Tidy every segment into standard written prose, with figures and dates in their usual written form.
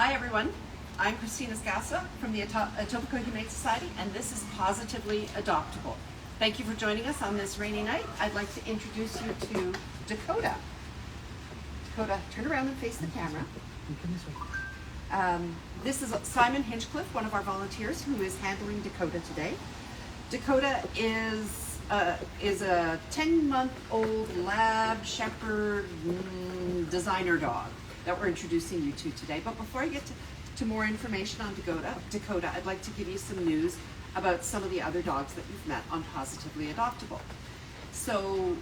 Hi everyone, I'm Christina Scassa from the Etobicoke Humane Society, and this is Positively Adoptable. Thank you for joining us on this rainy night. I'd like to introduce you to Dakota. Dakota, turn around and face the camera. This is Simon Hinchcliffe, one of our volunteers who is handling Dakota today. Dakota is a 10-month-old lab shepherd designer dog that we're introducing you to today. But before I get to more information on Dakota, I'd like to give you some news about some of the other dogs that you've met on Positively Adoptable. So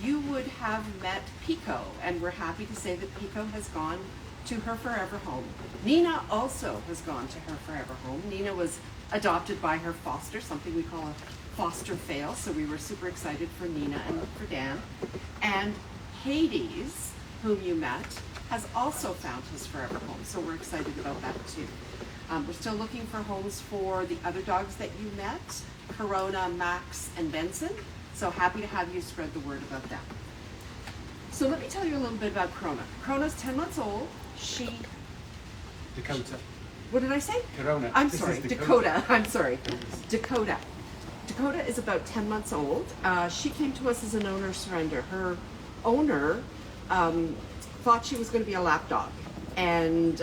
you would have met Pico, and we're happy to say that Pico has gone to her forever home. Nina also has gone to her forever home. Nina was adopted by her foster, something we call a foster fail, so we were super excited for Nina and for Dan. And Hades, whom you met, has also found his forever home, so we're excited about that too. We're still looking for homes for the other dogs that you met, Corona, Max, and Benson, so happy to have you spread the word about them. So let me tell you a little bit about Corona. Corona's 10 months old. Dakota. What did I say? Corona. I'm sorry, Dakota. I'm sorry, Dakota. Dakota is about 10 months old. She came to us as an owner surrender. Her owner thought she was going to be a lap dog and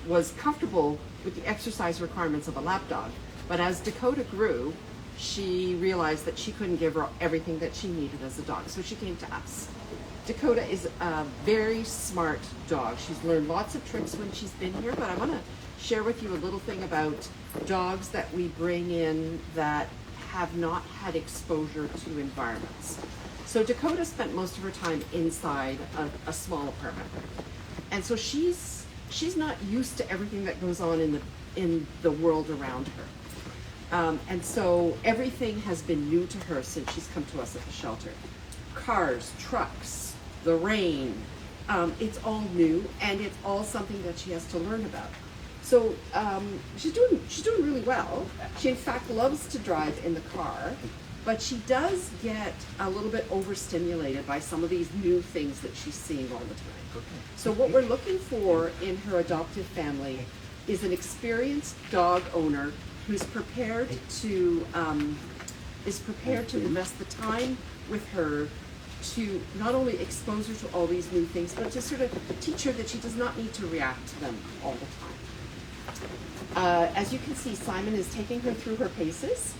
was comfortable with the exercise requirements of a lap dog. But as Dakota grew, she realized that she couldn't give her everything that she needed as a dog, so she came to us. Dakota is a very smart dog. She's learned lots of tricks when she's been here, but I want to share with you a little thing about dogs that we bring in that have not had exposure to environments. So Dakota spent most of her time inside a small apartment, and so she's not used to everything that goes on in the world around her, and so everything has been new to her since she's come to us at the shelter. Cars, trucks, the rain, it's all new, and it's all something that she has to learn about. So she's doing really well. She in fact loves to drive in the car, but she does get a little bit overstimulated by some of these new things that she's seeing all the time. So what we're looking for in her adoptive family is an experienced dog owner who's prepared to invest the time with her to not only expose her to all these new things, but to sort of teach her that she does not need to react to them all the time. As you can see, Simon is taking her through her paces.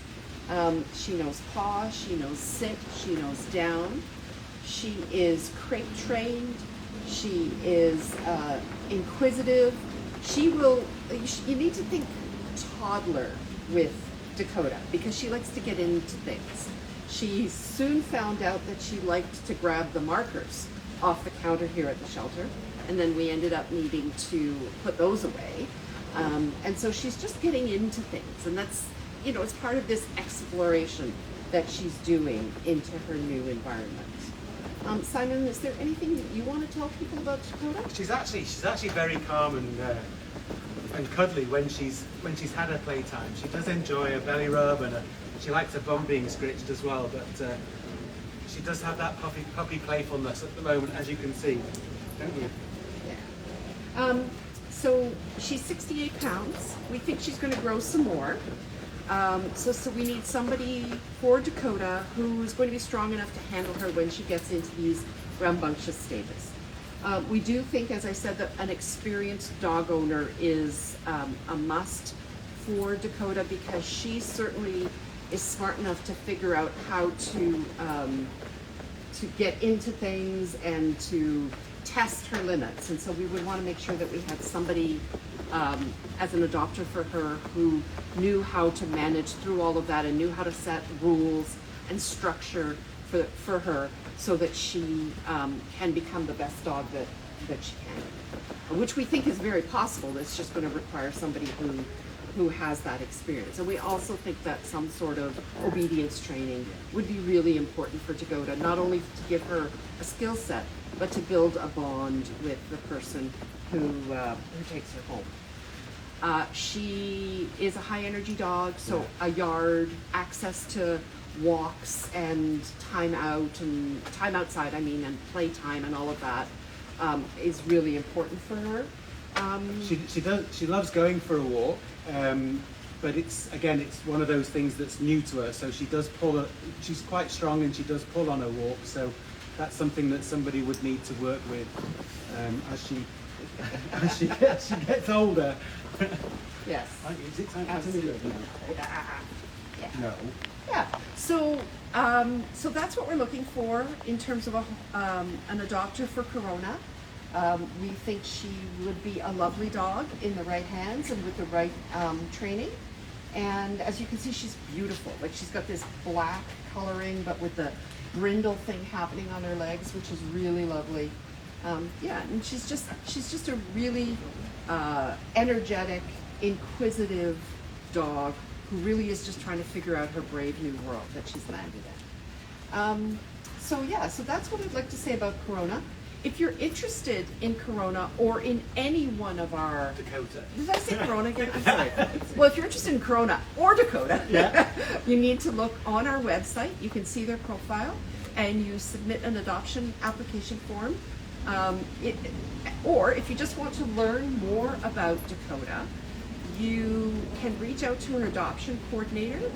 She knows paw, she knows sit, she knows down. She is crate trained. She is inquisitive. You need to think toddler with Dakota because she likes to get into things. She soon found out that she liked to grab the markers off the counter here at the shelter, and then we ended up needing to put those away. And so she's just getting into things, and that's, it's part of this exploration that she's doing into her new environment. Simon, is there anything that you want to tell people about Dakota? She's actually very calm and cuddly when she's had her playtime. She does enjoy a belly rub, and she likes a bum being scratched as well. But she does have that puppy playfulness at the moment, as you can see, don't you? Yeah. So she's 68 pounds. We think she's going to grow some more. So we need somebody for Dakota who's going to be strong enough to handle her when she gets into these rambunctious stages. We do think, as I said, that an experienced dog owner is a must for Dakota because she certainly is smart enough to figure out how to get into things and to test her limits. And so we would want to make sure that we had somebody as an adopter for her who knew how to manage through all of that and knew how to set rules and structure for her so that she can become the best dog that she can, which we think is very possible. It's just going to require somebody who has that experience. And we also think that some sort of obedience training would be really important for Dakota, not only to give her a skill set, but to build a bond with the person who takes her home. She is a high energy dog, so a yard, access to walks and time outside, and playtime and all of that is really important for her. She loves going for a walk, but it's one of those things that's new to her. So she's quite strong and she does pull on her walk. So that's something that somebody would need to work with as she gets older. Yes. Is it time for Absolutely. Yeah. No. Yeah. So so that's what we're looking for in terms of an adopter for Corona. We think she would be a lovely dog in the right hands and with the right training. And as you can see, she's beautiful. Like, she's got this black coloring, but with the brindle thing happening on her legs, which is really lovely. Yeah, and she's just a really energetic, inquisitive dog who really is just trying to figure out her brave new world that she's landed in. So yeah, so that's what I'd like to say about Corona. If you're interested in Corona or in any one of our... Dakota. Did I say Corona again? I'm sorry. Well, if you're interested in Corona or Dakota, Yeah. you need to look on our website. You can see their profile and you submit an adoption application form. Or if you just want to learn more about Dakota, you can reach out to an adoption coordinator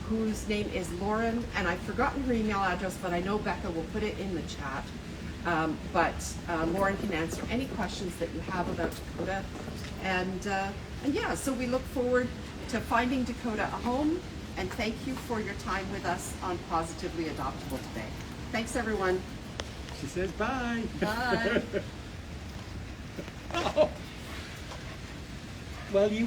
whose name is Lauren, and I've forgotten her email address, but I know Becca will put it in the chat. But Lauren can answer any questions that you have about Dakota. And yeah, so we look forward to finding Dakota a home, and thank you for your time with us on Positively Adoptable today. Thanks, everyone. She says bye. Bye. Oh. Well, you